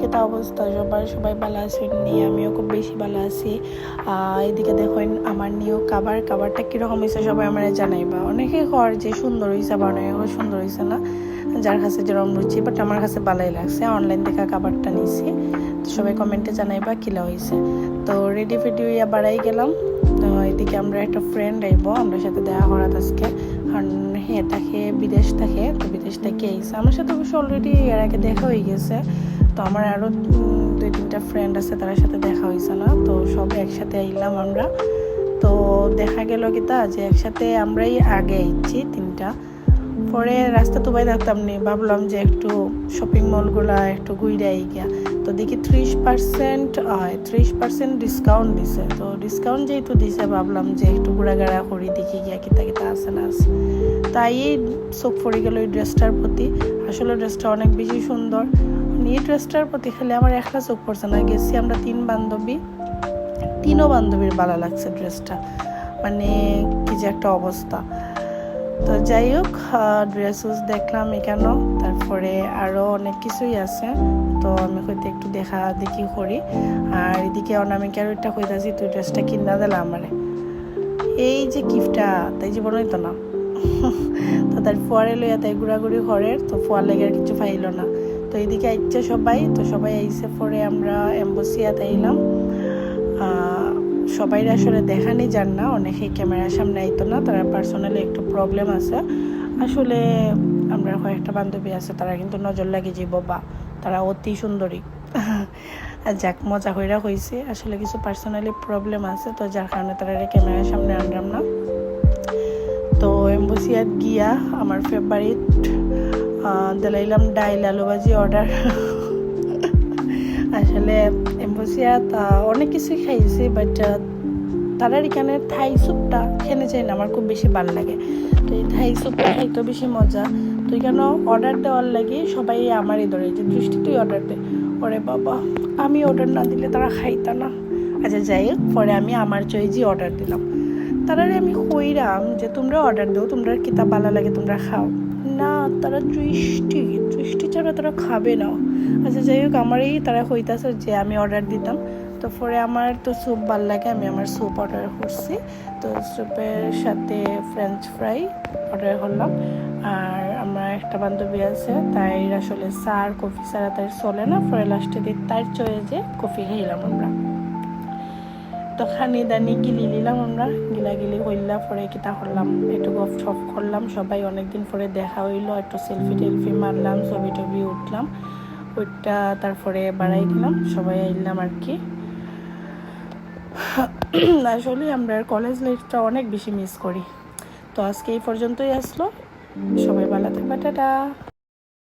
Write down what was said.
কিতা অবস্থা সবাই ভালো আছেন নিয়ে আমিও খুব বেশি ভালো আছি। এদিকে দেখুন আমার নিয়েও কাবারটা কীরকম হয়েছে সবাই আমার জানাইবা। অনেকে কর যে সুন্দর হয়েছে বা অনেকে সুন্দর হয়েছে না, যার কাছে যেরকম রুচি, বাট আমার কাছে ভালোই লাগছে। অনলাইন থেকে কাবারটা নিয়েছি, তো সবাই কমেন্টে জানাইবা কিলা হয়েছে। তো রেডি ফেডিও বাড়াই গেলাম। তো এদিকে আমরা একটা ফ্রেন্ড আইব, আমরা সাথে দেখা করাত আজকে, কারণ থাকে বিদেশ থাকে, তো বিদেশ থেকে আইসে আমার সাথে অবশ্য অলরেডি এর আগে দেখা হয়ে গেছে। তো আমার আরও 2-3টা ফ্রেন্ড আছে, তার সাথে দেখা হয়েছে না, তো সব একসাথে আইলাম আমরা। তো দেখা গেল কিতা যে একসাথে আমরাই আগে আইছি 3টা, পরে রাস্তা তো বাই থাকতাম নি, ভাবলাম যে একটু শপিং মলগুলা একটু ঘুরে আই গিয়া। তো দেখি 30% ডিসকাউন্ট দিছে। তো ডিসকাউন্ট যেহেতু দিছে ভাবলাম যে একটু ঘোরাঘেরা করি, দেখি গিয়া কিতা আছে না আছে। তাই চোখ পড়ে গেল এই ড্রেসটার প্রতি। আসলে ড্রেসটা অনেক বেশি সুন্দর। এই ড্রেসটার প্রতি খালি আমার একলা চোখ পড়ছে না, গেছি আমরা 3 বান্ধবী, 3ও বান্ধবীর ভালো লাগছে ড্রেসটা, মানে কি যে একটা অবস্থা। তো যাই হোক, ড্রেস দেখলাম এখানেও, তারপরে আরও অনেক কিছুই আছে। তো আমি হয়তো একটু দেখা দেখি করি। আর এদিকে অনামিকার ওইটা কইতাছি তুই ড্রেসটা কিনা দিলাম আমারে, এই যে গিফটটা তাই জীবন হইতো না। তো তার ফুয়ারে লইয়া তাই ঘোরাঘুরি ঘরের, তো ফুয়ার লেগে আর কিছু পাইল না। তো এইদিকে আইছে সবাই আইসে, পরে আমরা এম্বাসিয়াতে আইলাম। সবাই আসলে দেখানি যান না, অনেকে ক্যামেরার সামনে আইতো না, তারা পার্সোনালি একটু প্রবলেম আছে। আসলে আমরা কয়েকটা বান্ধবী আছে, তারা কিন্তু নজর লাগে যে বাবা তারা অতি সুন্দরী। যাক, মজা হইরা হয়েছে, আসলে কিছু পার্সোনালি প্রবলেম আছে, তো যার কারণে তারা ক্যামেরার সামনে আনলাম না। তো এম্বাসিয়াত গিয়া আমার ফেভারিট দিলাইলাম ডাইল আলু ভাজি অর্ডার। আসলে এম্বাসিয়াত অনেক কিছুই খাইছি, বাট তারার এখানে থাই স্যুপটা খেতে চাই না, আমার খুব বেশি ভালো লাগে। তো এই থাই স্যুপটা খাইতে বেশি মজা। তো এখানে অর্ডার দেওয়ার লাগে সবাই আমারই ধরে যে দৃষ্টি তুই অর্ডার দে। ওরে বাবা, আমি অর্ডার না দিলে তারা খাইতা না। আচ্ছা যাই হোক, পরে আমি আমার চয়েজি অর্ডার দিলাম। তারারে আমি কইরাম যে তোমরা অর্ডার দাও, তোমরা কিতাব ভালো লাগে তোমরা খাও না, তারা দৃষ্টি ছাড়া তারা খাবে না। আচ্ছা যাই হোক, আমারই তারা কইতাছে যে আমি অর্ডার দিতাম। তো পরে আমার তো স্যুপ ভাল লাগে, আমি আমার স্যুপ অর্ডার করছি। তো স্যুপের সাথে ফ্রেঞ্চ ফ্রাই অর্ডার করলাম। আর আমার একটা বান্ধবী আছে, তাই আসলে চা আর কফি ছাড়া তাই চলে না, পরে লাস্টে দিয়ে তার চয়েজে কফি খাইলাম আমরা। তো খানি দানি গিলি নিলাম আমরা, গিলাগিলি হইলা, পরে কিতা করলাম একটু গপ সপ করলাম, সবাই অনেকদিন পরে দেখা হইলো, একটু সেলফি মারলাম, ছবি উঠলাম, ওইটা তারপরে বাড়াই দিলাম, সবাই আইলাম আর কি। আসলে আমরা কলেজ লাইফটা অনেক বেশি মিস করি। তো আজকে এই পর্যন্তই আসলো, সবাই ভালো থাকবে, টাটা।